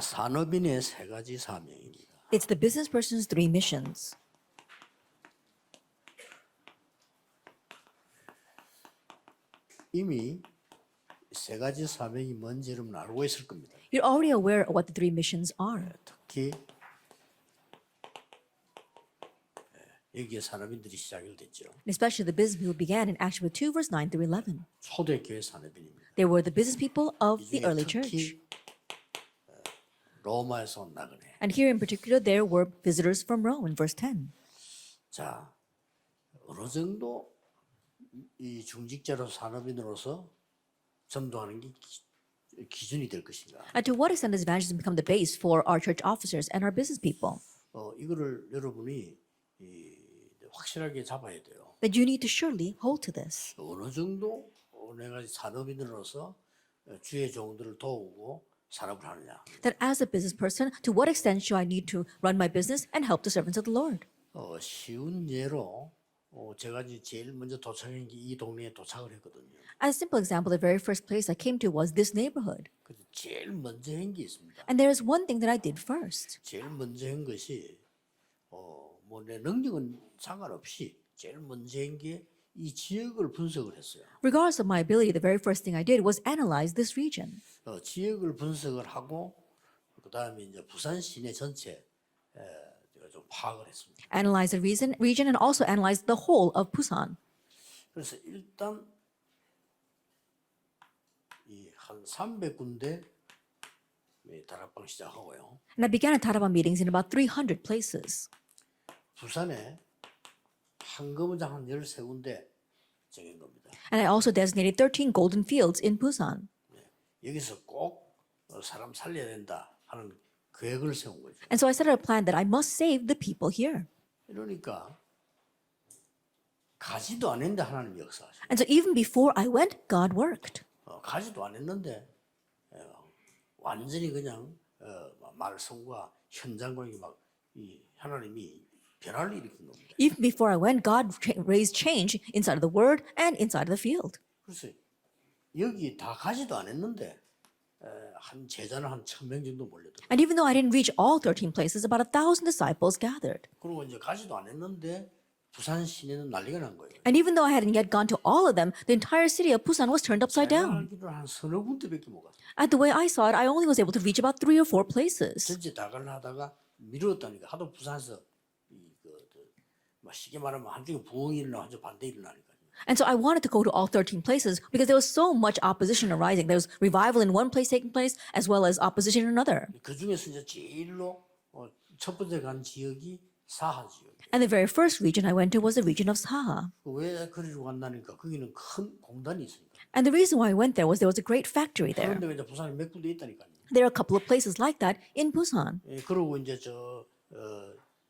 산업인의 세 가지 사명입니다. It's the business person's three missions. 이미 세 가지 사명이 뭔지 여러분 알고 있을 겁니다. You're already aware of what the three missions are. 특히 여기에 산업인들이 시작이 됐죠. And especially the business people began in Acts 2, verse 9 through 11. 초대교회 산업인입니다. They were the business people of 이 the 중에 early church. 특히 로마에서 온 나그네. And here in particular, there were visitors from Rome in verse 10. 자, 어느 정도 이 중직자로 산업인으로서 전도하는 게 기준이 될 것인가? And to what extent does evangelism become the base for our church officers and our business people? 이거를 여러분이 확실하게 잡아야 돼요. That you need to surely hold to this. 어느 정도 내가 산업인으로서 주의 종들을 도우고 산업을 하느냐. That as a business person, to what extent should I need to run my business and help the servants of the Lord? 쉬운 예로 제가 이제 제일 먼저 도착한 게 이 동네에 도착을 했거든요. As a simple example, the very first place I came to was this neighborhood. 그래서 제일 먼저 한 게 있습니다. And there is one thing that I did first. 제일 먼저 한 것이 뭐 내 능력은 상관없이 제일 먼저 한 게 이 지역을 분석을 했어요. Regardless of my ability, the very first thing I did was analyze this region. 지역을 분석을 하고 그다음에 이제 부산 시내 전체 제가 좀 파악을 했습니다. Analyze the region and also analyze the whole of Busan. 그래서 일단 이 한 300군데 다락방 시작하고요. And I began Taraban meetings in about 300 places. 부산에 한거무장 한 13군데 정한 겁니다. And I also designated 13 golden fields in Busan. 여기서 꼭 사람 살려야 된다 하는 계획을 세운 거죠. And so I set out a plan that I must save the people here. 이러니까 가지도 않았는데 하나님 역사하시고 And so even before I went, God worked. 가지도 않았는데 완전히 그냥 말씀과 현장과의 막이 하나님이 변화를 일으킨 겁니다. Even before I went, God raised change inside of the word and inside of the field. 그래서 여기 다 가지도 않았는데 한 제자는 한 1,000명 정도 몰려들어요. And even though I didn't reach all 13 places, about 1,000 disciples gathered. 그리고 이제 가지도 않았는데 부산 시내는 난리가 난 거예요. And even though I hadn't yet gone to all of them, the entire city of Busan was turned upside 제가 down. 알기로는 한 서너 군데밖에 못 갔어요. At the way I saw it, I only was able to reach about 3 or 4 places. 전체 다 가려 하다가 미뤘다니까 하도 부산에서 막 쉽게 말하면 한쪽에 부흥이 일어나고 한쪽 반대 일어나니까. And so I wanted to go to all 13 places because there was so much opposition arising. There was revival in one place taking place as well as opposition in another. 그 중에서 이제 제일로 첫 번째 간 지역이 사하 지역. And the very first region I went to was the region of Saha. 왜 그리로 간다니까 거기는 큰 공단이 있으니까. And the reason why I went there was there was a great factory there. 그런데 이제 부산에 몇 군데 있다니까요. There are a couple of places like that in Busan. 그러고 이제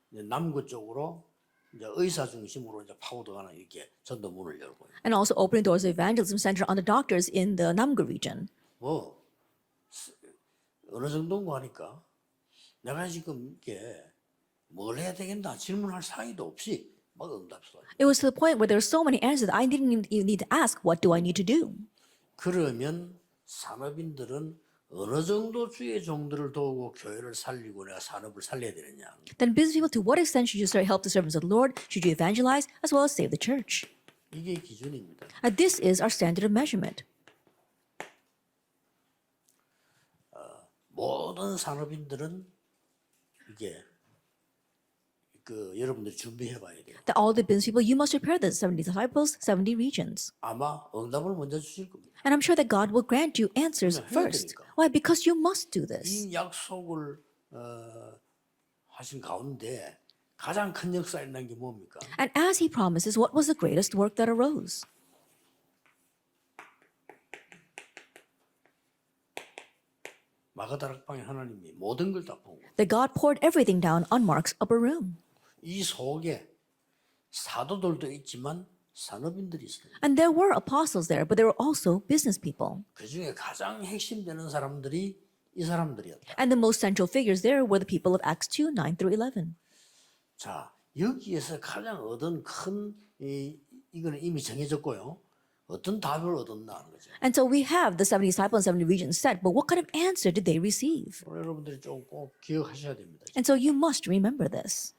남구 쪽으로 이제 의사 중심으로 이제 파고들어가는 이렇게 전도 문을 열고. And also opening doors of evangelism center on the doctors in the Namgu region. 뭐 어느 정도인가 하니까 내가 지금 이게 뭘 해야 되겠나 질문할 사이도 없이 막 응답했어요. It was to the point where there were so many answers that I didn't even need to ask, what do I need to do? 그러면 산업인들은 어느 정도 주의 종들을 도우고 교회를 살리고 내가 산업을 살려야 되느냐. Then business people, to what extent should you help the servants of the Lord? Should you evangelize as well as save the church? 이게 기준입니다. This is our standard of measurement. 모든 산업인들은 이게 여러분들이 준비해 봐야 돼요. That all the business people, you must prepare the 70 disciples, 70 regions. 아마 응답을 먼저 주실 겁니다. And I'm sure that God will grant you answers first. Why? Because you must do this. 이 약속을 하신 가운데 가장 큰 역사가 일어난 게 뭡니까? And as he promises, what was the greatest work that arose? 마가다락방에 하나님이 모든 걸 다 부은 거예요. That God poured everything down on Mark's upper room. 이 속에 사도들도 있지만 산업인들이 있어요. And there were apostles there, but there were also business people. 그 중에 가장 핵심되는 사람들이 이 사람들이었다. And the most central figures there were the people of Acts 2, 9 through 11. 자, 여기에서 가장 얻은 큰 이거는 이미 정해졌고요. 어떤 답을 얻었나 하는 거죠. And so we have the 70 disciples and 70 regions set, but what kind of answer did they receive? 오늘 여러분들이 좀 꼭 기억하셔야 됩니다. And so you must remember this.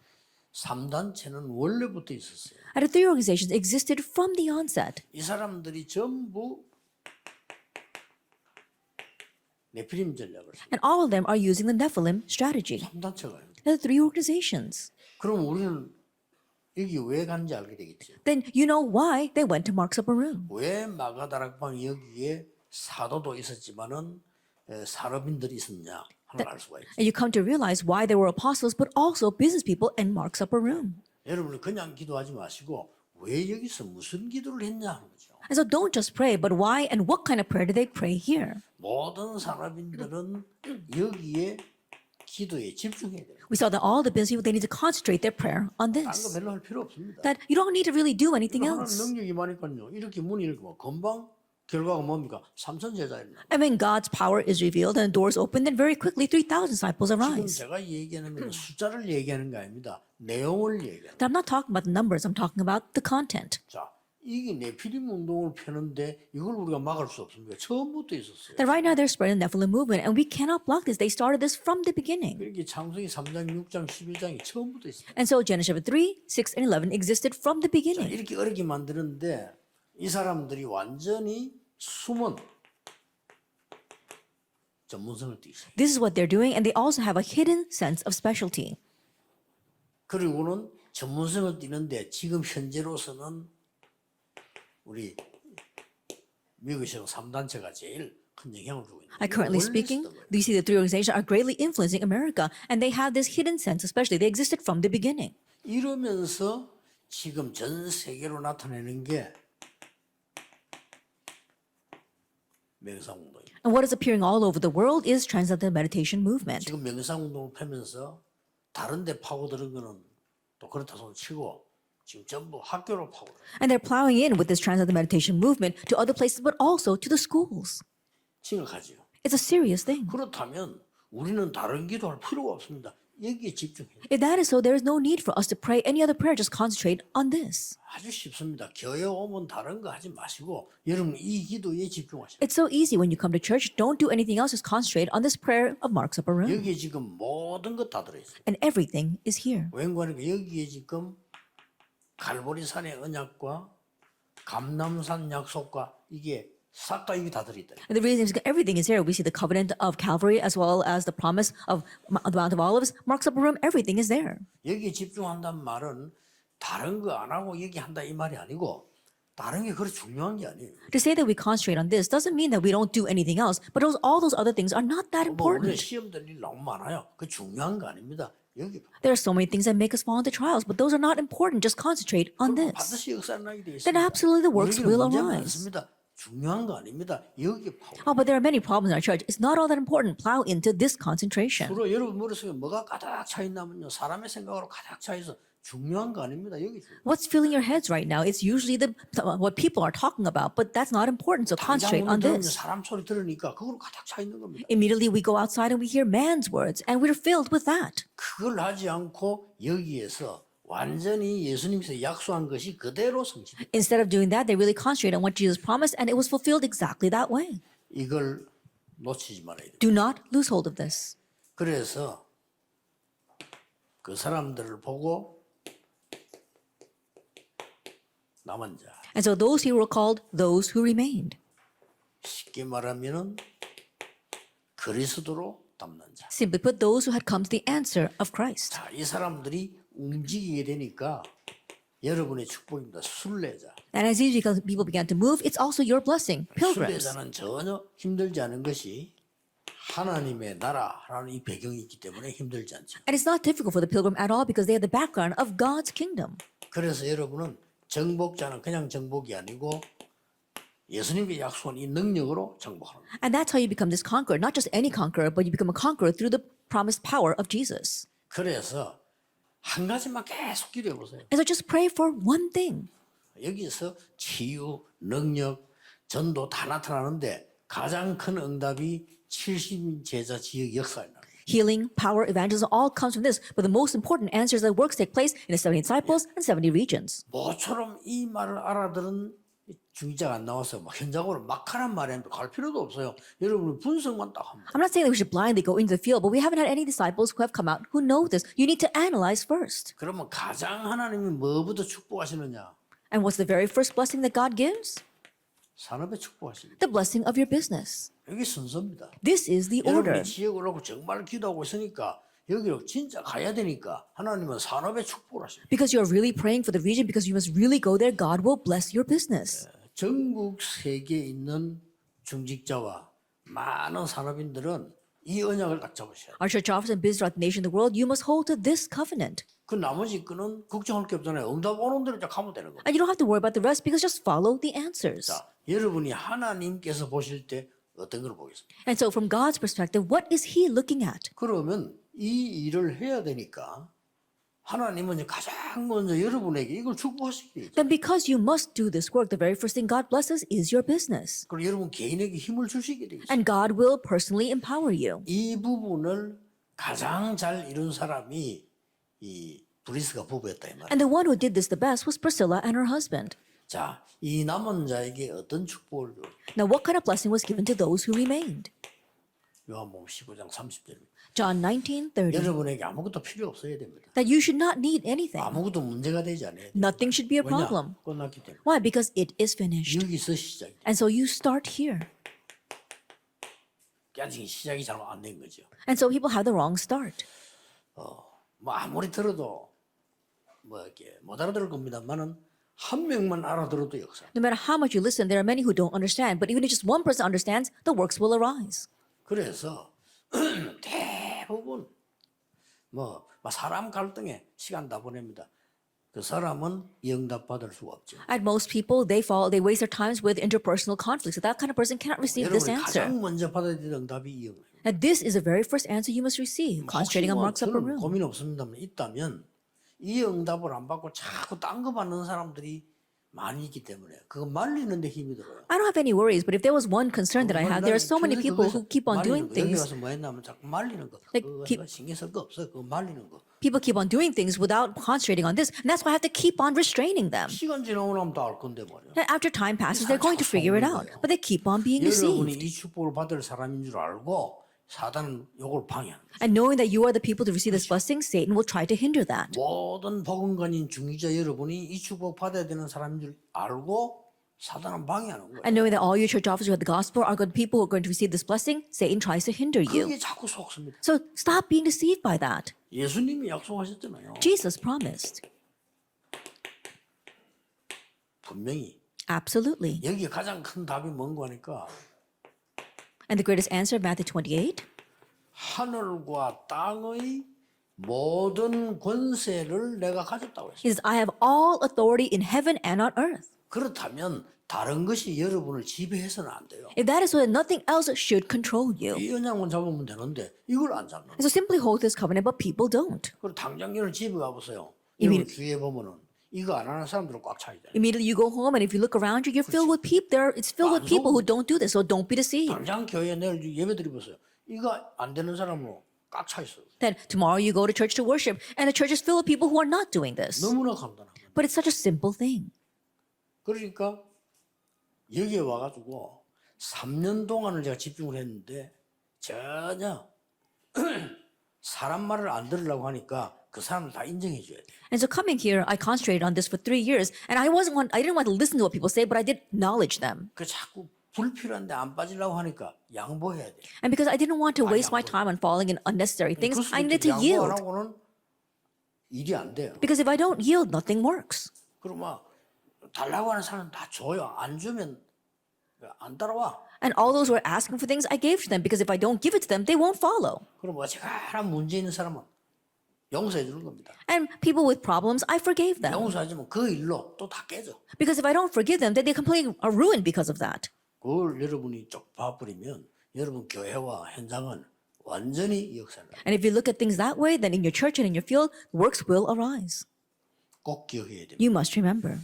3단체는 원래부터 있었어요. And the three organizations existed from the onset. 이 사람들이 전부 네피림 전략을 써요. And all of them are using the Nephilim strategy. 3단체가. They're the three organizations. 그럼 우리는 여기 왜 간지 알게 되겠죠. Then you know why they went to Mark's upper room. 왜 마가다락방 여기에 사도도 있었지만은 산업인들이 있었냐 하는 걸 알 수가 있어요. And you come to realize why there were apostles, but also business people in Mark's upper room. 여러분은 그냥 기도하지 마시고 왜 여기서 무슨 기도를 했냐 하는 거죠. And so don't just pray, but why and what kind of prayer did they pray here? 모든 산업인들은 여기에 기도에 집중해야 돼요. We saw that all the business people, they need to concentrate their prayer on 딴 거 this. 별로 할 필요 없습니다. That you don't need to really do anything 하나님 else. 능력이 많으니까요. 이렇게 문이 열고 금방 결과가 뭡니까? 3천 제자입니다. And when God's power is revealed and doors open, then very quickly 3,000 disciples 지금 arise. 제가 얘기하는 건 숫자를 얘기하는 게 아닙니다. 내용을 얘기하는. But I'm not talking about the numbers, I'm talking about the content. 자, 이게 네피림 운동을 펴는데 이걸 우리가 막을 수 없습니다. 처음부터 있었어요. That right now they're spreading the Nephilim movement, and we cannot block this. They started this from the beginning. 이렇게 창세기 3장, 6장, 12장이 처음부터 있습니다. And so Genesis chapter 3, 6, and 11 existed from the 자, beginning. 이렇게 어렵게 만드는데 이 사람들이 완전히 숨은 전문성을 띠세요. This is what they're doing, and they also have a hidden sense of specialty. 그리고는 전문성을 띠는데 지금 현재로서는 우리 미국에서 3단체가 제일 큰 영향을 주고 있는. Currently speaking, you see the three organizations are greatly influencing America, and they have this hidden sense, especially they existed from the beginning. 이러면서 지금 전 세계로 나타내는 게 명상운동입니다. And what is appearing all over the world is transcendental meditation movement. 지금 명상운동을 펴면서 다른 데 파고드는 거는 또 그렇다 손 치고 지금 전부 학교로 파고들어요. And they're plowing in with this transcendental meditation movement to other places, but also to the schools. 심각하죠. It's a serious thing. 그렇다면 우리는 다른 기도할 필요가 없습니다. 여기에 집중해요. If that is so, there is no need for us to pray any other prayer. Just concentrate on this. 아주 쉽습니다. 교회 오면 다른 거 하지 마시고 여러분 이 기도에 집중하셔야 돼요. It's so easy when you come to church. Don't do anything else. Just concentrate on this prayer of Mark's upper room. 여기에 지금 모든 것 다 들어있어요. And everything is here. 왠가니까 여기에 지금 갈보리산의 언약과 감남산 약속과 이게 싹 다 이게 다 들어있다. And the reason is because everything is here. We see the covenant of Calvary as well as the promise of the Mount of Olives. Mark's upper room, everything is there. 여기에 집중한다는 말은 다른 거 안 하고 여기 한다 이 말이 아니고 다른 게 그렇게 중요한 게 아니에요. To say that we concentrate on this doesn't mean that we don't do anything else, but all those other things are not that 뭐 오늘 important. 시험 될 일 너무 많아요. 그 중요한 거 아닙니다. 여기 There are so many things that make us fall into trials, but those are not important. Just concentrate on this. 반드시 역사 나게 돼 Then 있습니다. absolutely the works 우리에게는 will 문제 arise. 많습니다. 중요한 거 아닙니다. 여기 파워. Oh, but there are many problems in our church. It's not all that important. Plow into this concentration. 주로 여러분 머릿속에 뭐가 가득 차 있냐면요. 사람의 생각으로 가득 차 있어. 중요한 거 아닙니다. 여기 중요해요. What's filling your heads right now? It's usually what people are talking about, but that's not important. So concentrate on 들으면 this. 사람 소리 들으니까 그걸로 가득 차 있는 겁니다. Immediately we go outside and we hear man's words, and we're filled with that. 그걸 하지 않고 여기에서 완전히 예수님께서 약속한 것이 그대로 성취돼. Instead of doing that, they really concentrate on what Jesus promised, and it was fulfilled exactly that way. 이걸 놓치지 말아야 돼요. Do not lose hold of this. 그래서 그 사람들을 보고 남은 자. And so those who were called, those who remained. 쉽게 말하면은 그리스도로 담는 자. Simply put, those who had come to the answer of Christ. 자, 이 사람들이 움직이게 되니까 여러분의 축복입니다. 순례자. And as these people began to move, it's also your blessing, pilgrims. 순례자는 전혀 힘들지 않은 것이 하나님의 나라라는 이 배경이 있기 때문에 힘들지 않죠. And it's not difficult for the pilgrim at all because they have the background of God's kingdom. 그래서 여러분은 정복자는 그냥 정복이 아니고 예수님께 약속한 이 능력으로 정복하는 거예요. And that's how you become this conqueror. Not just any conqueror, but you become a conqueror through the promised power of Jesus. 그래서 한 가지만 계속 기도해 보세요. And so just pray for one thing. 여기서 치유, 능력, 전도 다 나타나는데 가장 큰 응답이 70인 제자 지역 역사에 나와요. Healing, power, evangelism all comes from this. But the most important answers that works take place in the 70 disciples and 70 regions. 모처럼 이 말을 알아들은 중직자가 안 나와서 막 현장으로 막 하란 말이 아니라 갈 필요도 없어요. 여러분이 분석만 딱 하면 I'm not saying that we should blindly go into the field, but we haven't had any disciples who have come out who know this. You need to analyze first. 그러면 가장 하나님이 뭐부터 축복하시느냐? And what's the very first blessing that God gives? 산업에 축복하십니다. The blessing of your business. 이게 순서입니다. This is the order. 여러분이 지역을 놓고 정말 기도하고 있으니까 여기로 진짜 가야 되니까 하나님은 산업에 축복을 하십니다. Because you're really praying for the region, because you must really go there, God will bless your business. 전국 세계에 있는 중직자와 많은 산업인들은 이 언약을 딱 잡으셔야 돼요. Our church officers and business throughout the nation and the world, you must hold to this covenant. 그 나머지 거는 걱정할 게 없잖아요. 응답 오는 대로 딱 가면 되는 겁니다. And you don't have to worry about the rest because just follow the answers. 자, 여러분이 하나님께서 보실 때 어떤 걸 보겠습니까? And so from God's perspective, what is he looking at? 그러면 이 일을 해야 되니까 하나님은 가장 먼저 여러분에게 이걸 축복하시기 위해서 Then because you must do this work, the very first thing God blesses is your business. 그리고 여러분 개인에게 힘을 주시게 되겠습니다. And God will personally empower you. 이 부분을 가장 잘 이룬 사람이 이 브리스가 부부였다 이 말이에요. And the one who did this the best was Priscilla and her husband. 자, 이 남은 자에게 어떤 축복을 줘? Now, what kind of blessing was given to those who remained? 요한복음 15장 30절입니다. John 19:30. 여러분에게 아무것도 필요 없어야 됩니다. That you should not need anything. 아무것도 문제가 되지 않아야 돼요. Nothing should be a 왜냐? problem. 끝났기 때문에. Why? Because it is finished. 여기서 시작이. And so you start here. 아직 시작이 잘 안 된 거죠. And so people have the wrong start. 뭐 아무리 들어도 뭐 이렇게 못 알아들을 겁니다만은 한 명만 알아들어도 역사. No matter how much you listen, there are many who don't understand. But even if just one person understands, the works will arise. 그래서 대부분 뭐 사람 갈등에 시간 다 보냅니다. 그 사람은 응답 받을 수가 없죠. At most people, they waste their times with interpersonal conflicts. So that kind of person cannot receive this 여러분이 answer. 가장 먼저 받아야 될 응답이 이 응답. And this is the very first answer you must receive, concentrating on Mark's upper 저는 room. 고민 없습니다만 있다면 이 응답을 안 받고 자꾸 딴 거 받는 사람들이 많이 있기 때문에 그거 말리는데 힘이 들어요. I don't have any worries, but if there was one concern that I have, there are so many people who keep on doing 여기 things. 와서 뭐 했냐면 자꾸 말리는 거. Like 그거 keep- 내가 신경 쓸 거 없어. 그거 말리는 거. People keep on doing things without concentrating on this, and that's why I have to keep on restraining them. 시간 지나고 나면 다 알 건데 말이야. And after time passes, they're going to figure it out, but they keep on being 여러분이 deceived. 이 축복을 받을 사람인 줄 알고 사단은 요걸 방해하는 거예요. And knowing that you are the people to receive this blessing, Satan will try to hinder that. 모든 복음관인 중기자 여러분이 이 축복 받아야 되는 사람인 줄 알고 사단은 방해하는 거예요. And knowing that all your church officers who have the gospel are good people who are going to receive this blessing, Satan tries to hinder you. 그게 자꾸 속습니다. So stop being deceived by that. 예수님이 약속하셨잖아요. Jesus promised. 분명히 Absolutely. 여기 가장 큰 답이 뭔가 하니까 And the greatest answer of Matthew 28 하늘과 땅의 모든 권세를 내가 가졌다고 했어요. is, I have all authority in heaven and on earth. 그렇다면 다른 것이 여러분을 지배해서는 안 돼요. If that is so, that nothing else should control you. 이 언약만 잡으면 되는데 이걸 안 잡는 거예요. And so simply hold this covenant, but people don't. 그리고 당장 여러분 집에 가보세요. 이미- 여러분 주위에 보면은 이거 안 하는 사람들은 꽉 차 있잖아요. Immediately you go home, and if you look around you, you're filled with people. It's filled with people who don't do this. So don't be deceived. 당장 교회 내일 예배 드리보세요. 이거 안 되는 사람으로 꽉 차 있어요. Then tomorrow you go to church to worship, and the church is filled with people who are not doing this. 너무나 간단한 거예요. But it's such a simple thing. 그러니까 여기에 와가지고 3년 동안을 제가 집중을 했는데 전혀 사람 말을 안 들으려고 하니까 그 사람을 다 인정해 줘야 돼. And so coming here, I concentrated on this for 3 years, and I didn't want to listen to what people say, but I did acknowledge them. 그 자꾸 불필요한데 안 빠지려고 하니까 양보해야 돼. And because I didn't want to waste my time on falling in unnecessary things, I needed to 양보 안 yield. 하고는 일이 안 돼요. Because if I don't yield, nothing works. 그럼 막 달라고 하는 사람은 다 줘요. 안 주면 안 따라와. And all those who are asking for things, I gave to them, because if I don't give it to them, they won't follow. 그럼 어지간한 문제 있는 사람은 용서해 주는 겁니다. And people with problems, I forgave them. 용서하지만 그 일로 또 다 깨져. Because if I don't forgive them, then they completely are ruined because of that. 그걸 여러분이 쪽 봐버리면 여러분 교회와 현장은 완전히 역사를 And if you look at things that way, then in your church and in your field, works will arise. 꼭 기억해야 됩니다. You must remember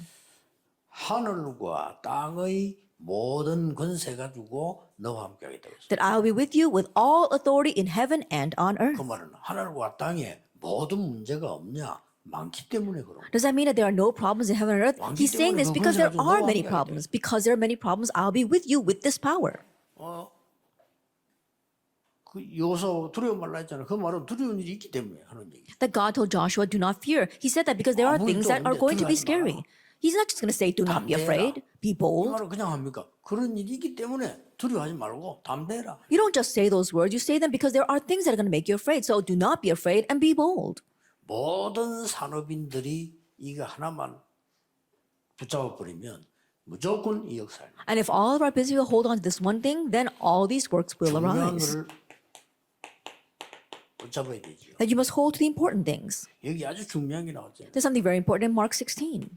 하늘과 땅의 모든 권세 가지고 너와 함께 하겠다고 했어요. that I will be with you with all authority in heaven and on earth. 그 말은 하늘과 땅에 모든 문제가 없냐? 많기 때문에 그런 거예요. Does that mean that there are no problems in heaven and earth? 많기 He's saying 때문에 this 그 because 권세가 there 좀 are 너무 many 많게 problems. Because there are many problems, I'll be with you with this power. 그 여호수아 두려워 말라 했잖아요. 그 말은 두려운 일이 있기 때문에 하는 얘기. That God told Joshua, do not fear. He said that because there are 아무리 things that are 좋은데 going to be 두려워하지 scary. 마라. He's not just going to say, do not be 담대해라. afraid, be 이 bold. 말은 그냥 합니까? 그런 일이 있기 때문에 두려워하지 말고 담대해라. You don't just say those words, you say them because there are things that are going to make you afraid. So do not be afraid and be bold. 모든 산업인들이 이거 하나만 붙잡아 버리면 무조건 이 역사를 And if all of our business will hold on to this one thing, then all these works will 중요한 arise. 거를 붙잡아야 되죠. That you must hold to the important things. 여기 아주 중요한 게 나왔죠. There's something very important in Mark 16.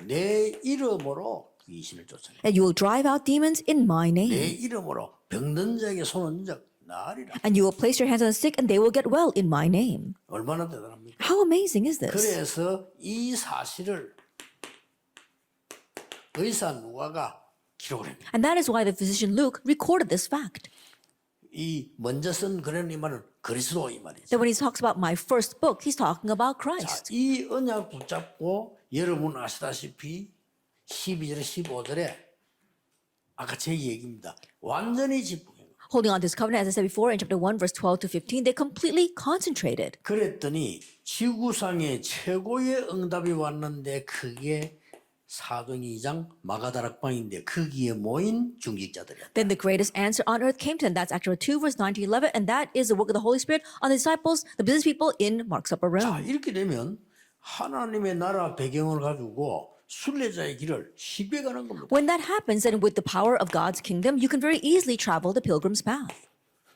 내 이름으로 귀신을 쫓아내. That you will drive out demons in my 내 name. 이름으로 병든 자에게 손은 적 나으리라. And you will place your hands on the sick and they will get well in my name. 얼마나 대단합니까? How amazing is this? 그래서 이 사실을 의사 누가가 기록을 합니다. And that is why the physician Luke recorded this fact. 이 먼저 쓴 그런 이 말은 그리스도 이 말이죠. That when he talks about my first book, he's talking about 자, Christ. 이 언약 붙잡고 여러분 아시다시피 12절에 15절에 아까 제 얘기입니다. 완전히 집중해요. Holding on to this covenant, as I said before, in chapter 1, verse 12 to 15, they completely concentrated. 그랬더니 지구상의 최고의 응답이 왔는데 그게 사도행 2장 마가다락방인데 거기에 모인 중직자들이었다. Then the greatest answer on earth came to them. That's Acts 2, verse 9 to 11, and that is the work of the Holy Spirit on the disciples, the business people in Mark's upper 자, room. 이렇게 되면 하나님의 나라 배경을 가지고 순례자의 길을 쉽게 가는 겁니다. When that happens, then with the power of God's kingdom, you can very easily travel the pilgrim's path.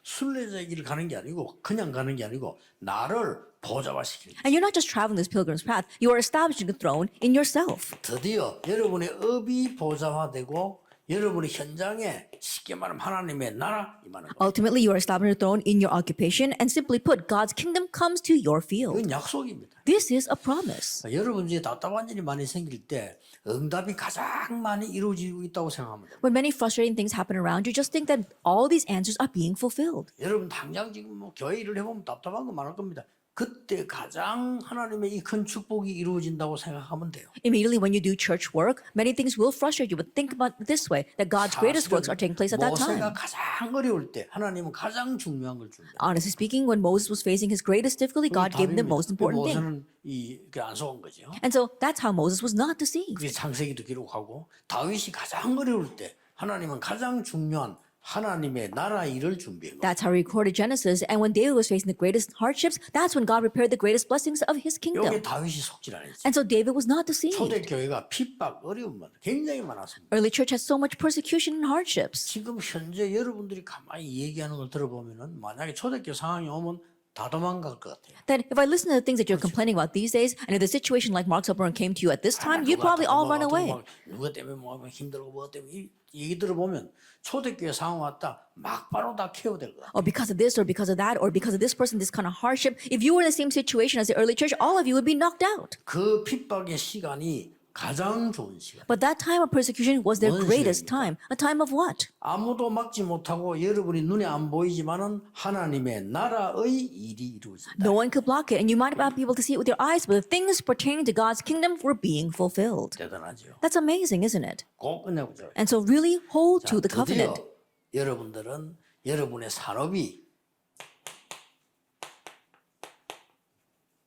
순례자의 길을 가는 게 아니고 그냥 가는 게 아니고 나를 보좌화시키는 거예요. And you're not just traveling this pilgrim's path, you are establishing a throne in yourself. 드디어 여러분의 업이 보좌화되고 여러분의 현장에 쉽게 말하면 하나님의 나라 임하는 거예요. Ultimately, you are establishing a throne in your occupation, and simply put, God's kingdom comes to your field. 이건 약속입니다. This is a promise. 여러분 중에 답답한 일이 많이 생길 때 응답이 가장 많이 이루어지고 있다고 생각하면 돼요. When many frustrating things happen around you, just think that all these answers are being fulfilled. 여러분 당장 지금 뭐 교회 일을 해보면 답답한 거 많을 겁니다. 그때 가장 하나님의 이 큰 축복이 이루어진다고 생각하면 돼요. Immediately when you do church work, many things will frustrate you, but think about it this way, that God's greatest works are taking place at that 모세가 time. 가장 어려울 때 하나님은 가장 중요한 걸 줍니다. Honestly speaking, when Moses was facing his greatest difficulty, God gave him the most important thing. 모세는 안 속은 거죠. And so that's how Moses was not deceived. 그게 창세기도 기록하고 다윗이 가장 어려울 때 하나님은 가장 중요한 하나님의 나라 일을 준비한 거예요. That's how he recorded Genesis. And when David was facing the greatest hardships, that's when God prepared the greatest blessings of his 여기 kingdom. 다윗이 속질 안 했죠. And so David was not deceived. 초대교회가 핍박, 어려움만 굉장히 많았습니다. Early church had so much persecution and hardships. 지금 현재 여러분들이 가만히 얘기하는 걸 들어보면은 만약에 초대교회 상황이 오면 다 도망갈 것 같아요. That if I listen to the things that you're complaining about these days, and if the situation like Mark's upper room came to you at this time, you'd probably all run away. 누가 때문에 뭐 힘들고 뭐 때문에 이 얘기 들어보면 초대교회 상황 왔다 막 바로 다 케어될 거야. Or because of this, or because of that, or because of this person, this kind of hardship. If you were in the same situation as the early church, all of you would be knocked out. 그 핍박의 시간이 가장 좋은 시간. But that time of persecution was their 뭔 greatest 시간입니까? time. A time of what? 아무도 막지 못하고 여러분이 눈에 안 보이지만은 하나님의 나라의 일이 이루어진다. No one could block it, and you might not be able to see it with your eyes, but the things pertaining to God's kingdom were being fulfilled. 대단하죠. That's amazing, isn't it? 꼭 끝내보자. And so really hold to the 드디어 covenant. 여러분들은 여러분의 산업이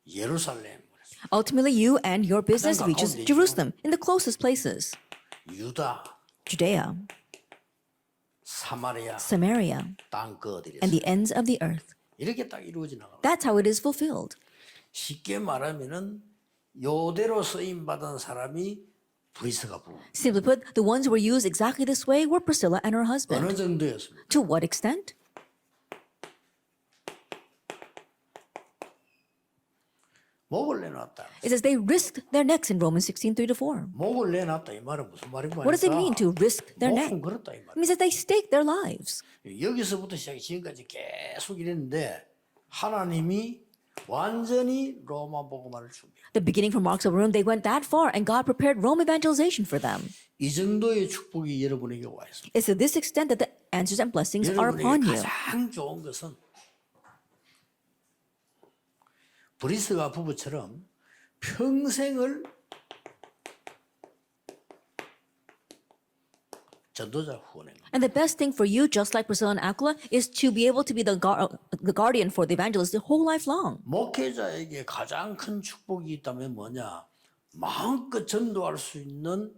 예루살렘, Ultimately, you and your business 가장 reaches 가까운 데죠. Jerusalem, in the closest places. 유다, Judea, 사마리아 Samaria, 땅 끝들이 and the ends of the earth. 이렇게 딱 이루어져 나가. That's how it is fulfilled. 쉽게 말하면은 요대로 쓰임 받은 사람이 브리스가 부부. Simply put, the ones who were used exactly this way were Priscilla and her 어느 husband. 정도였습니까? To what extent? 목을 내놨다. It says they risked their necks in Romans 16, 3 to 4. 목을 내놨다 이 말은 무슨 말인가? What does it mean to risk their neck? 목은 걸었다 이 말. It means that they staked their lives. 여기서부터 시작해 지금까지 계속 이랬는데 하나님이 완전히 로마 복음화를 준비해. The beginning from Mark's upper room, they went that far, and God prepared Rome evangelization for them. 이 정도의 축복이 여러분에게 와 있습니다. It's to this extent that the answers and blessings are upon 여러분에게 you. 가장 좋은 것은 브리스가 부부처럼 평생을 전도자 후원행. And the best thing for you, just like Priscilla and Aquila, is to be able to be the guardian for the evangelist the whole life long. 목회자에게 가장 큰 축복이 있다면 뭐냐? 마음껏 전도할 수 있는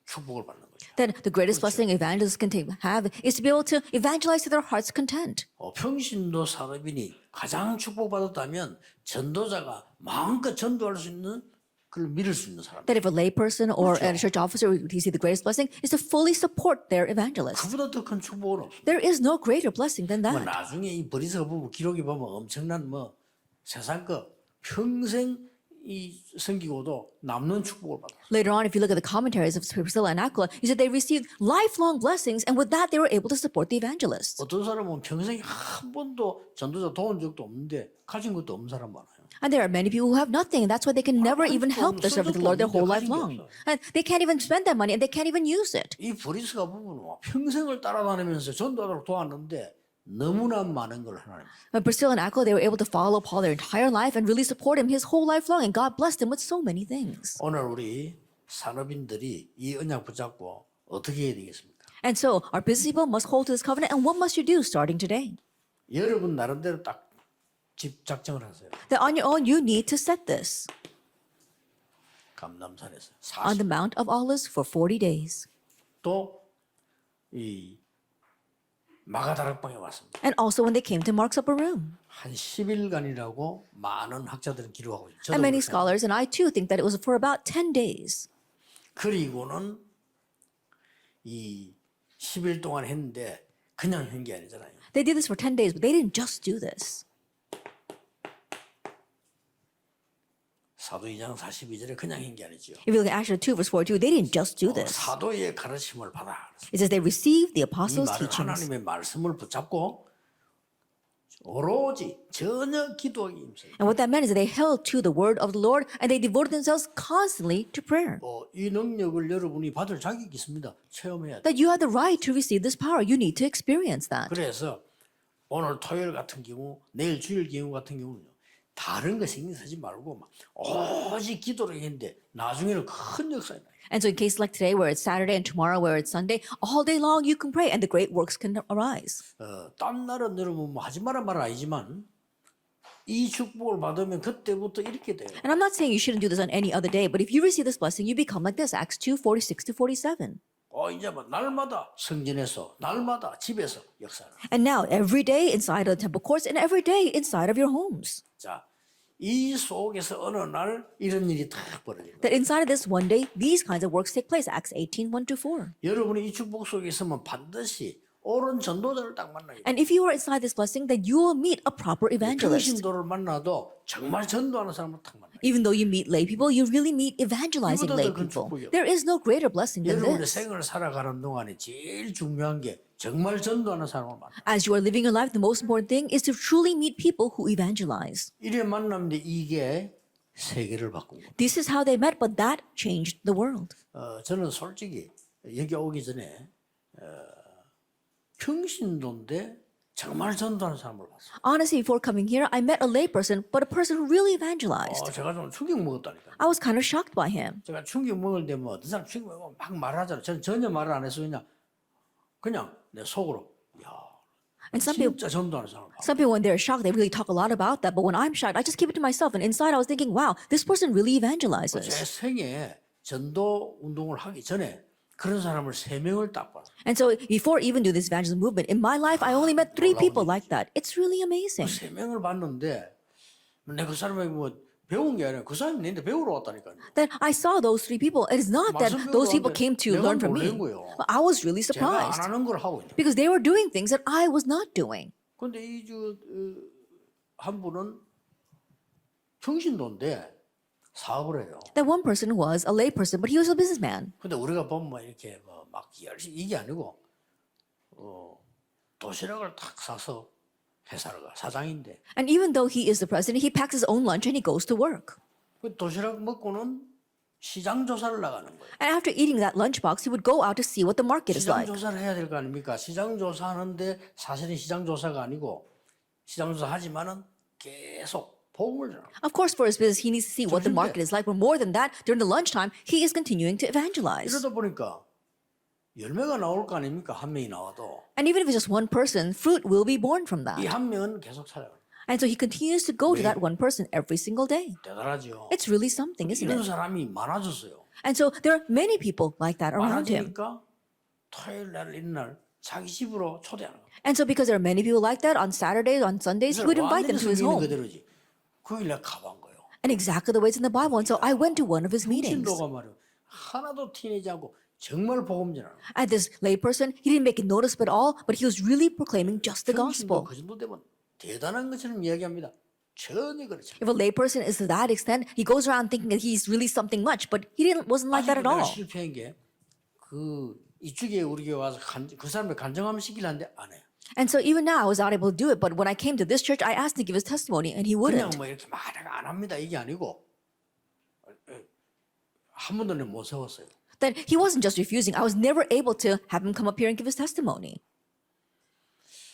축복을 받는 거죠. Then the greatest blessing evangelists can have is to be able to evangelize to their heart's content. 평신도 산업인이 가장 축복받았다면 전도자가 마음껏 전도할 수 있는 그걸 믿을 수 있는 사람. That if a layperson or a church officer would receive the greatest blessing is to fully support their evangelist. 그보다 더 큰 축복은 없습니다. There is no greater blessing than 뭐 that. 나중에 이 버리스가 보면 기록에 보면 엄청난 뭐 세상 거 평생 이 섬기고도 남는 축복을 받았어요. Later on, if you look at the commentaries of Priscilla and Aquila, you said they received lifelong blessings, and with that, they were able to support the evangelists. 어떤 사람은 평생 한 번도 전도자 도운 적도 없는데 가진 것도 없는 사람 많아요. And there are many people who have nothing, and that's why they can never even help the servant of the Lord their whole life long. And they can't even spend that money, and they can't even use it. 이 브리스가 보면 평생을 따라다니면서 전도하도록 도왔는데 너무나 많은 걸 하나님. But Priscilla and Aquila, they were able to follow Paul their entire life and really support him his whole life long, and God blessed him with so many things. 오늘 우리 산업인들이 이 언약 붙잡고 어떻게 해야 되겠습니까? And so our business people must hold to this covenant, and what must you do starting today? 여러분 나름대로 딱 집 작정을 하세요. That on your own, you need to set this 감남산에서 on the 40. Mount of Olives for 40 days. 또 이 마가다락방에 왔습니다. And also when they came to Mark's upper room. 한 10일간이라고 많은 학자들은 기록하고 있죠. And many scholars, and I too, think that it was for about 10 days. 그리고는 이 10일 동안 했는데 그냥 한 게 아니잖아요. They did this for 10 days, but they didn't just do this. 사도 2장 42절에 그냥 한 게 아니죠. If you look at Acts 2, verse 42, they didn't just do this. 사도의 가르침을 받아. It says they received the 이 apostles' 말은 teachings. 하나님의 말씀을 붙잡고 오로지 전혀 기도하기 임세요. And what that meant is that they held to the word of the Lord and they devoted themselves constantly to prayer. 이 능력을 여러분이 받을 자격이 있습니다. 체험해야 돼. That you have the right to receive this power. You need to experience that. 그래서 오늘 토요일 같은 경우, 내일 주일 경우 같은 경우는요. 다른 거 신경 쓰지 말고 막 오직 기도를 했는데 나중에는 큰 역사가 나요. And so in cases like today where it's Saturday and tomorrow where it's Sunday, all day long you can pray and the great works can arise. 딴 날은 여러분 뭐 하지 말란 말은 아니지만 이 축복을 받으면 그때부터 이렇게 돼요. And I'm not saying you shouldn't do this on any other day, but if you receive this blessing, you become like this, Acts 2, 46 to 47. 이제 뭐 날마다 성전에서 날마다 집에서 역사를. And now every day inside of the temple courts and every day inside of your homes. 자, 이 속에서 어느 날 이런 일이 탁 벌어집니다. That inside of this one day, these kinds of works take place, Acts 18, 1 to 4. 여러분이 이 축복 속에 있으면 반드시 옳은 전도자를 딱 만나요. And if you are inside this blessing, then you will meet a proper evangelist. 평신도를 만나도 정말 전도하는 사람을 딱 만나요. Even though you meet lay people, you really meet evangelizing 이보다 lay 더 큰 people. 축복이요. There is no greater blessing than 여러분의 this. 생을 살아가는 동안에 제일 중요한 게 정말 전도하는 사람을 만나. As you are living your life, the most important thing is to truly meet people who evangelize. 이래 만났는데 이게 세계를 바꾼 겁니다. This is how they met, but that changed the world. 저는 솔직히 여기 오기 전에 평신도인데 정말 전도하는 사람을 봤어요. Honestly, before coming here, I met a lay person, but a person who really evangelized. 제가 좀 충격 먹었다니까. I was kind of shocked by him. 제가 충격 먹을 때 뭐 어떤 사람 충격 먹으면 막 말하잖아요. 저는 전혀 말을 안 해서 그냥 내 속으로 야 And some people, 진짜 전도하는 사람을 봤어요. some people, when they're shocked, they really talk a lot about that. But when I'm shocked, I just keep it to myself. And inside, I was thinking, wow, this person really 제 evangelizes. 생에 전도 운동을 하기 전에 그런 사람을 3명을 딱 봤어요. And so before even do this evangelism movement, in my life, I only met 3 people like that. It's really amazing. 3명을 봤는데 내가 그 사람에게 뭐 배운 게 아니라 그 사람이 내한테 배우러 왔다니까요. That I saw those 3 people. It is not that those people came to learn from me. I was really 제가 surprised 안 하는 걸 하고 있는. because they were doing things that I was not doing. 근데 한 분은 평신도인데 사업을 해요. That one person was a lay person, but he was a businessman. 근데 우리가 보면 뭐 이렇게 막 열심히 이게 아니고 도시락을 탁 사서 회사를 가 사장인데 And even though he is the president, he packs his own lunch and he goes to work. 그 도시락 먹고는 시장 조사를 나가는 거예요. And after eating that lunchbox, he would go out to see what the market is 시장 like. 조사를 해야 될 거 아닙니까? 시장 조사하는데 사실은 시장 조사가 아니고 시장 조사 하지만은 계속 복음을 전하고. Of course, for his business, he needs to see what the market is like. But more than that, during the lunchtime, he is continuing to evangelize. 이러다 보니까 열매가 나올 거 아닙니까? 한 명이 나와도. And even if it's just one person, fruit will be born from 이 that. 한 명은 계속 찾아가요. And so he continues to go to that one person every single day. 대단하죠. It's really something, isn't 이런 it? 사람이 많아졌어요. And so there are many people like that around him. 많아지니까 토요일 날 이런 날 자기 집으로 초대하는 거예요. And so because there are many people like that, on Saturdays, on Sundays, he would invite them to his home. 그대로지. 그 일 날 가본 거예요. And exactly the way it's in the Bible. And so I went to one of his meetings. 신도가 말이에요. 하나도 티내지 않고 정말 복음 전하는 거예요. And this layperson, he didn't make it noticeable at all, but he was really proclaiming just the 평신도 gospel. 그 정도 되면 대단한 것처럼 이야기합니다. 전혀 그렇지 않아요. If a layperson is to that extent, he goes around thinking that he's really something much, but he wasn't like that at 내가 all. 실패한 게 그 이쪽에 우리 교회 와서 그 사람을 간증하면 시키려는데 안 해요. And so even now, I was not able to do it. But when I came to this church, I asked him to give his testimony, and he 그냥 wouldn't. 뭐 이렇게 말해가 안 합니다. 이게 아니고 한 번도 못 세웠어요. Then he wasn't just refusing. I was never able to have him come up here and give his testimony.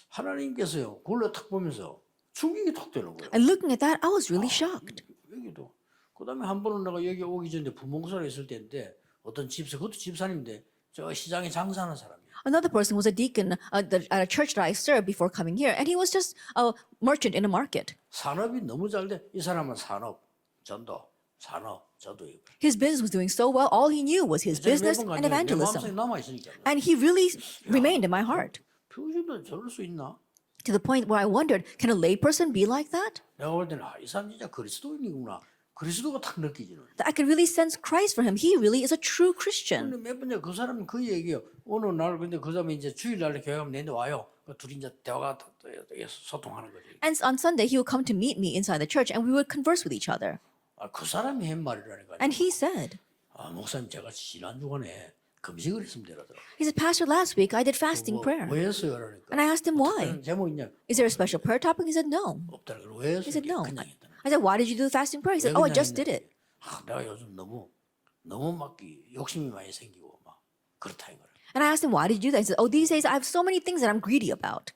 하나님께서요 그걸로 탁 보면서 충격이 탁 되는 거예요. And looking at that, I was really shocked. 여기도 그다음에 한 번은 내가 여기 오기 전에 부목사로 있을 때인데 어떤 집사 그것도 집사님인데 저 시장에 장사하는 사람이에요. Another person was a deacon at a church that I served before coming here, and he was just a merchant in a market. 산업이 너무 잘 돼. 이 사람은 산업, 전도, 산업, 저도요. His business was doing so well. All he knew was his business and 내 evangelism. 마음속에 남아 있으니까. And he really remained in my heart 평신도 저럴 수 있나? to the point where I wondered, can a layperson be like that? 내가 볼 때는 이 사람 진짜 그리스도인이구나. 그리스도가 탁 느끼지는. That I could really sense Christ for him. He really is a true Christian. 근데 몇 번째 그 사람은 그 얘기요. 어느 날 근데 그 사람이 이제 주일날 교회 가면 내한테 와요. 그 둘이 이제 대화가 소통하는 거지. And on Sunday, he would come to meet me inside the church, and we would converse with each other. 그 사람이 한 말이라니까. And he said, 목사님 제가 지난 주간에 금식을 했으면 되라더라. he said, Pastor, last week I did fasting prayer. 왜 했어요? 그러니까. And I asked him why. 특별한 제목 있냐? Is there a special prayer topic? He said, no. 없다. 왜 했어요? He said, no. 그냥 했다. I said, why did you do the fasting prayer? He said, oh, I just did it. 내가 요즘 너무 막 욕심이 많이 생기고 막 그렇다 이거를. And I asked him, why did you do that? He said, oh, these days I have so many things that I'm greedy about.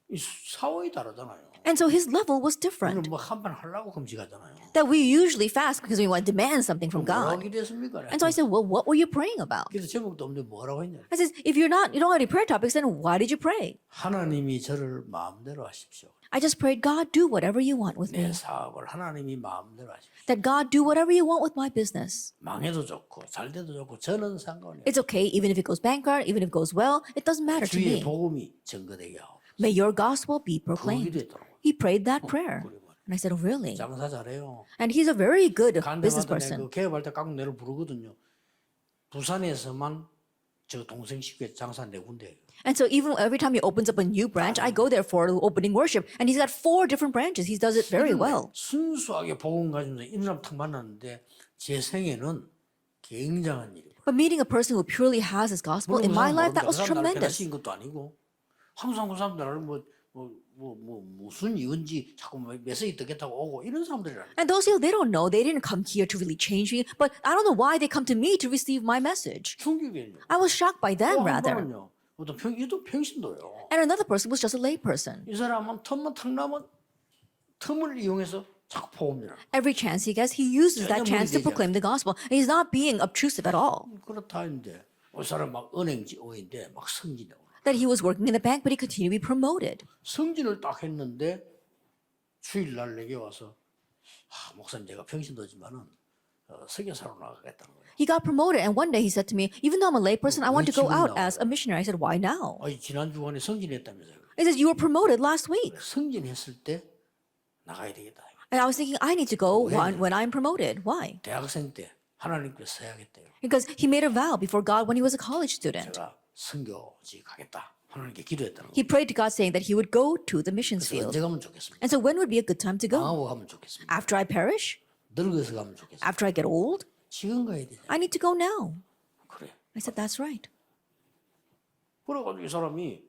이 사원이 다르잖아요. And so his level was 우리는 different. 뭐 한 판 하려고 금식하잖아요. That we usually fast because we want to demand something from 뭐라고 God. 기도했습니까? And so I said, well, what were you praying about? 그래서 제목도 없는데 뭐라고 했냐? I said, if you don't have any prayer topics, then why did you pray? 하나님이 저를 마음대로 하십시오. I just prayed, God, do whatever you want with 내 me. 사업을 하나님이 마음대로 하십시오. That God, do whatever you want with my business. 망해도 좋고 잘 돼도 좋고 저는 상관이 없어요. It's okay, even if it goes bankrupt, even if it goes well, it doesn't matter to 주의 me. 복음이 증거되게 하고 May your gospel be 그 proclaimed. 기도했더라고요. He prayed that prayer. And I said, oh, really? 장사 잘해요. And he's a very good business 간담할 때 person. 그 개업할 때 깍 내를 부르거든요. 부산에서만 저 동생 식구에 장사 네 군데예요. And so even every time he opens up a new branch, I go there for opening worship. And he's got 4 different branches. He does it very well. 순수하게 복음 가지면서 이런 사람 탁 만났는데 제 생애는 굉장한 일이에요. But meeting a person who purely has his gospel, in my life, that was tremendous. 인 것도 아니고 항상 그 사람들은 무슨 이유인지 자꾸 메시지 듣겠다고 오고 이런 사람들이라는. And those people, they don't know. They didn't come here to really change me. But I don't know why they come to me to receive my message. 충격이에요. I was shocked by them, 한 rather. 번은요. 얘도 평신도요. And another person was just a lay person. 이 사람은 틈만 탁 나면 틈을 이용해서 자꾸 복음이라. Every chance he gets, he uses that chance to proclaim the gospel. And he's not being obtrusive at all. 그렇다 했는데 이 사람 막 은행직인데 막 승진해. That he was working in the bank, but he continued to be promoted. 승진을 딱 했는데 주일날 내게 와서 목사님 제가 평신도지만은 설교사로 나가겠다는 거예요. He got promoted, and one day he said to me, even though I'm a layperson, I want to go out as a missionary. I said, why now? 지난 주간에 승진했다면서요. He says, you were promoted last week. 승진했을 때 나가야 되겠다. And I was thinking, I need to go when I'm promoted. Why? 대학생 때 하나님께 서야겠대요. Because he made a vow before God when he was a college student. 제가 선교지 가겠다. 하나님께 기도했다는 거예요. He prayed to God saying that he would go to the missions field. 언제 가면 좋겠습니까? And so when would be a good time to go? 망하고 가면 좋겠습니까? After I perish? 늙어서 가면 좋겠습니까? After I get old? 지금 가야 되냐? I need to go now. 그래. I said, that's right. 그래가지고 이 사람이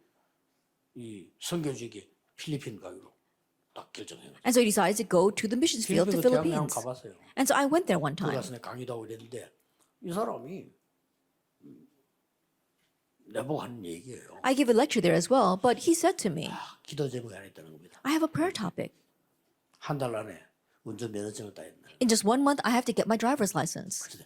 이 선교지기 필리핀 가기로 딱 결정해가지고 And so he decided to go to the missions field to 필리핀 대학 Philippines. 가봤어요. And so I went there one time. 가서 강의도 하고 이랬는데 이 사람이 내보고 하는 얘기예요. I gave a lecture there as well, but he said to me, 기도 제목이 안 했다는 겁니다. I have a prayer topic. 한 달 안에 운전면허증을 따야 된다. In just 1 month, I have to get my driver's license. 그래서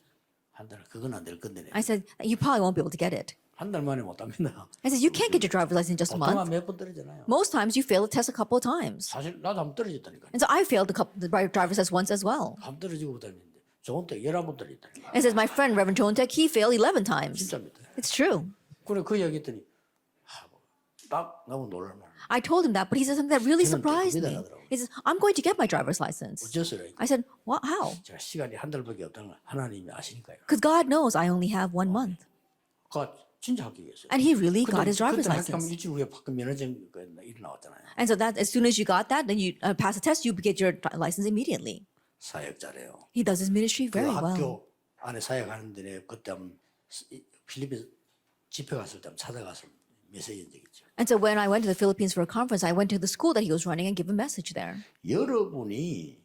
한 달, 그건 안 될 건데. I said, you probably won't be able to get it. 한 달 만에 못 합니다. I said, you can't get your driver's license in just a 보통 month. 몇번 떨어지잖아요. Most times you fail the test a couple of times. 사실 나도 한번 떨어졌다니까. And so I failed the driver's test once as well. 한번 떨어지고 다니는데 좋은 때 11번 떨어졌다니까. And says my friend Reverend Chontek, he failed 11 times. 진짜입니다. It's true. 그래 그 얘기 했더니 딱 너무 놀랄만. I told him that, but he said something that really 저는 surprised 그게 me. 다르더라고요. He says, I'm going to get my driver's license. 어째서요? I said, what? How? 제가 시간이 한 달밖에 없다는 걸 하나님이 아시니까요. Because God knows I only have 1 month. 그 진짜 합격했어요. And he really got his driver's 그때 학교 license. 일주일 후에 바꾼 면허증 일 나왔잖아요. And so that as soon as you got that, then you pass the test, you get your license immediately. 사역 잘해요. He does his ministry 그 very well. 학교 안에 사역하는데 내가 그때 한번 필리핀 집회 갔을 때 한번 찾아가서 메시지 한 적 있죠. And so when I went to the Philippines for a conference, I went to the school that he was running and gave a message there. 여러분이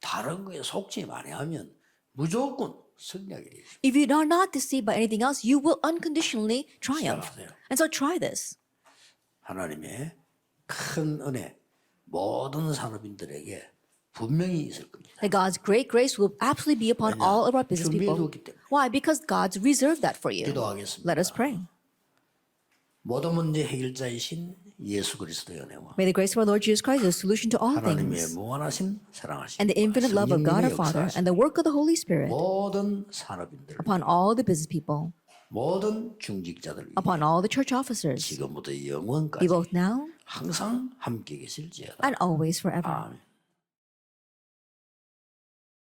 다른 거에 속지 많이 하면 무조건 승리하게 돼요. If you are not deceived by anything else, you will unconditionally triumph. 시작하세요. And so try this. 하나님의 큰 은혜 모든 산업인들에게 분명히 있을 겁니다. That God's great grace will absolutely be upon all of our business people. 준비해두었기 때문에. Why? Because God's reserved that for you. 기도하겠습니다. Let us pray. 모든 문제 해결자이신 예수 그리스도의 은혜와 May the grace of our Lord Jesus Christ be the solution to all 하나님의 things, 무한하신 사랑하심 and the infinite love of God our Father, and the work of the Holy Spirit 모든 산업인들 upon all the business people, 모든 중직자들 위해 upon all the church officers, 지금부터 be 영원까지 both now 항상 함께 계실지어다. and always forever. 아멘.